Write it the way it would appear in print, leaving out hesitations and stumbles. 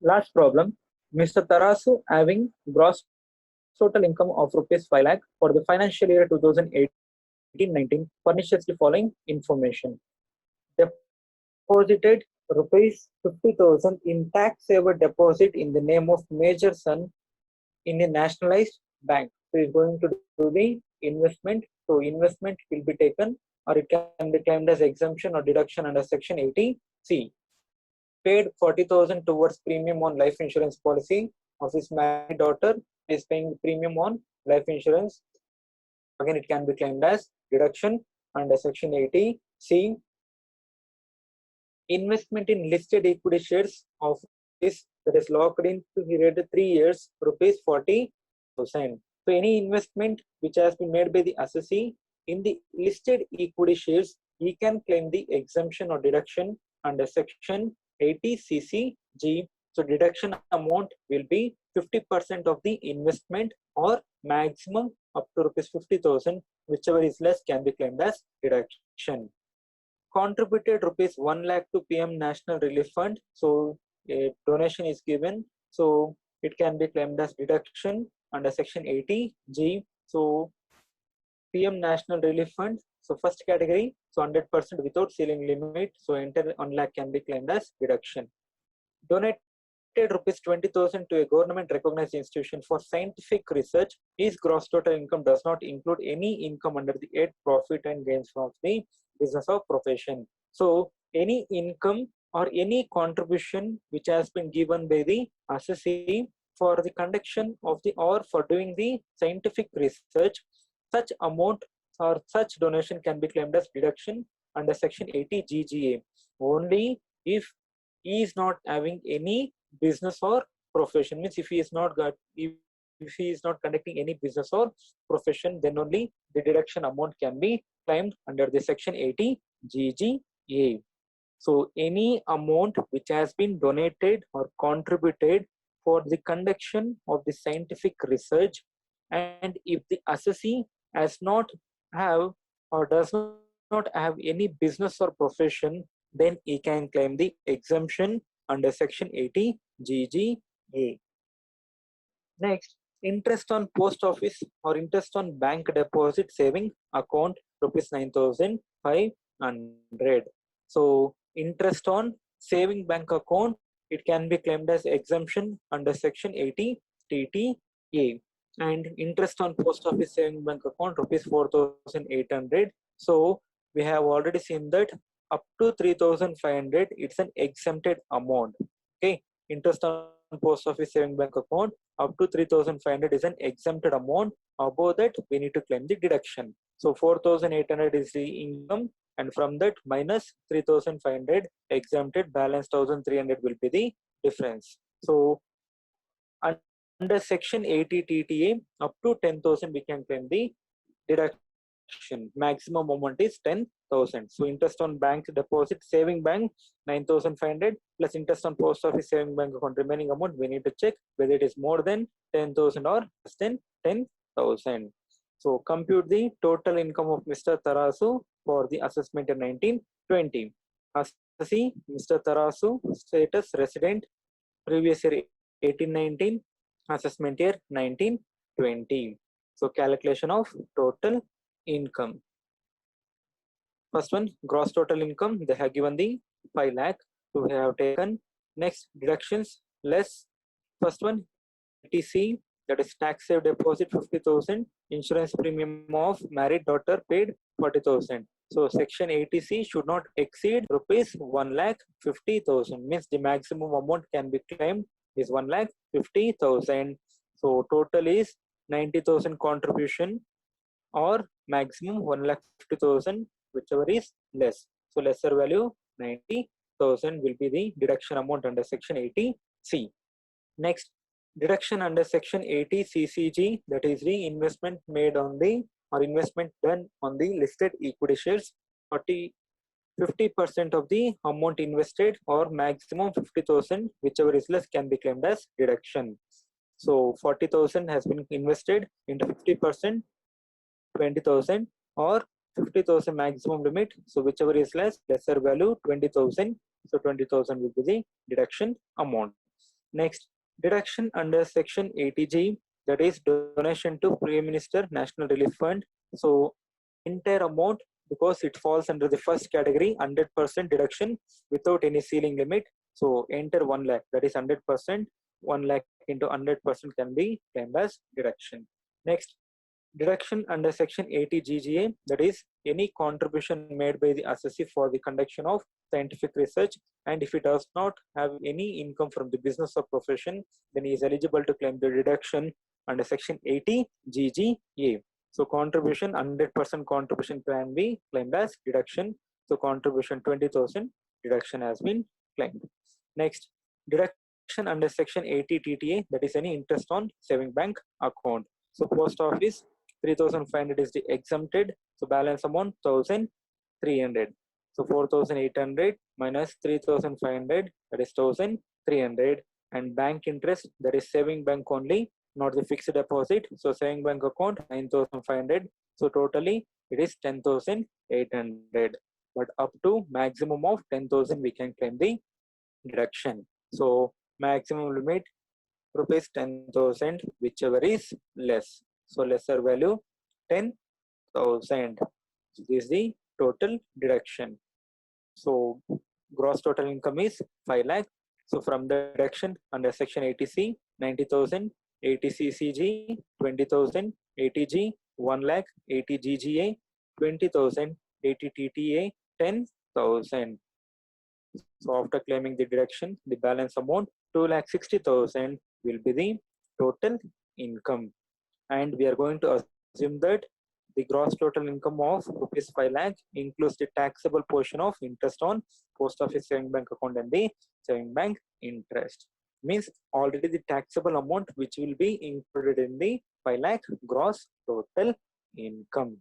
Last problem, Mr. Tarasu having gross total income of rupees 5 lakh for the financial year 2018-19 furnishes the following information. Deposited rupees 50,000 in tax saver deposit in the name of major son in a nationalized bank. So he's going to do the investment. So investment will be taken or it can be claimed as exemption or deduction under section 80C. Paid 40,000 towards premium on life insurance policy of his married daughter, is paying premium on life insurance. Again, it can be claimed as deduction under section 80C. Investment in listed equity shares of this that is locked in period 3 years, rupees 40,000. So any investment which has been made by the assessee in the listed equity shares, he can claim the exemption or deduction under section 80CCG. So deduction amount will be 50% of the investment or maximum up to rupees 50,000, whichever is less can be claimed as deduction. Contributed rupees 1 lakh to PM National Relief Fund. So a donation is given. So it can be claimed as deduction under section 80G. So PM National Relief Fund. So first category, so 100% without ceiling limit. So enter 1 lakh can be claimed as deduction. Donated rupees 20,000 to a government recognized institution for scientific research. His gross total income does not include any income under the 8 profit and gains from the business of profession. So any income or any contribution which has been given by the assessee for the conduction of the or for doing the scientific research, such amount or such donation can be claimed as deduction under section 80 GGA only if he is not having any business or profession. Means if he is not conducting any business or profession, then only the deduction amount can be claimed under the section 80 GGA. So any amount which has been donated or contributed for the conduction of the scientific research, and if the assessee has not have or does not have any business or profession, then he can claim the exemption under section 80 GGA. Next, interest on post office or interest on bank deposit saving account rupees 9,500. So interest on saving bank account, it can be claimed as exemption under section 80 TTA. And interest on post office saving bank account rupees 4,800. So we have already seen that up to 3,500 it's an exempted amount. Okay, interest on post office saving bank account up to 3,500 is an exempted amount. Above that we need to claim the deduction. So 4,800 is the income, and from that minus 3,500 exempted, balance 1,300 will be the difference. So under section 80 TTA up to 10,000 we can claim the deduction. Maximum amount is 10,000. So interest on bank deposit saving bank 9,500 plus interest on post office saving bank account remaining amount, we need to check whether it is more than 10,000 or less than 10,000. So compute the total income of Mr. Tarasu for the assessment in 1920. Assessee Mr. Tarasu, status resident, previous year 1819, assessment year 1920. So calculation of total income. First one, gross total income, they have given the 5 lakh. So we have taken. Next, deductions less. First one, 80C, that is tax save deposit 50,000, insurance premium of married daughter paid 40,000. So section 80C should not exceed rupees 1,50,000. Means the maximum amount can be claimed is 1,50,000. So total is 90,000 contribution or maximum 1,50,000, whichever is less. So lesser value 90,000 will be the deduction amount under section 80C. Next, deduction under section 80 CCG, that is the investment made on the or investment done on the listed equity shares. 50% of the amount invested or maximum 50,000, whichever is less can be claimed as deduction. So 40,000 has been invested into 50%, 20,000 or 50,000 maximum limit. So whichever is less, lesser value 20,000. So 20,000 will be the deduction amount. Next, deduction under section 80G, that is donation to Prime Minister National Relief Fund. So entire amount, because it falls under the first category, 100% deduction without any ceiling limit. So enter 1 lakh, that is 100%, 1 lakh into 100% can be claimed as deduction. Next, deduction under section 80 GGA, that is any contribution made by the assessee for the conduction of scientific research, and if it does not have any income from the business or profession, then he is eligible to claim the deduction under section 80 GGA. So contribution, 100% contribution can be claimed as deduction. So contribution 20,000, deduction has been claimed. Next, deduction under section 80 TTA, that is any interest on saving bank account. So post office, 3,500 is the exempted. So balance amount 1,300. So 4,800 minus 3,500, that is 1,300. And bank interest, that is saving bank only, not the fixed deposit. So saving bank account 9,500. So totally it is 10,800. But up to maximum of 10,000 we can claim the deduction. So maximum limit rupees 10,000, whichever is less. So lesser value 10,000. So this is the total deduction. So gross total income is 5 lakh. So from the deduction under section 80C, 90,000, 80CCG, 20,000, 80G, 1 lakh, 80GGA, 20,000, 80TTA, 10,000. So after claiming the deduction, the balance amount 2,60,000 will be the total income. And we are going to assume that the gross total income of rupees 5 lakh includes the taxable portion of interest on post office saving bank account and the saving bank interest. Means already the taxable amount which will be included in the 5 lakh gross total income.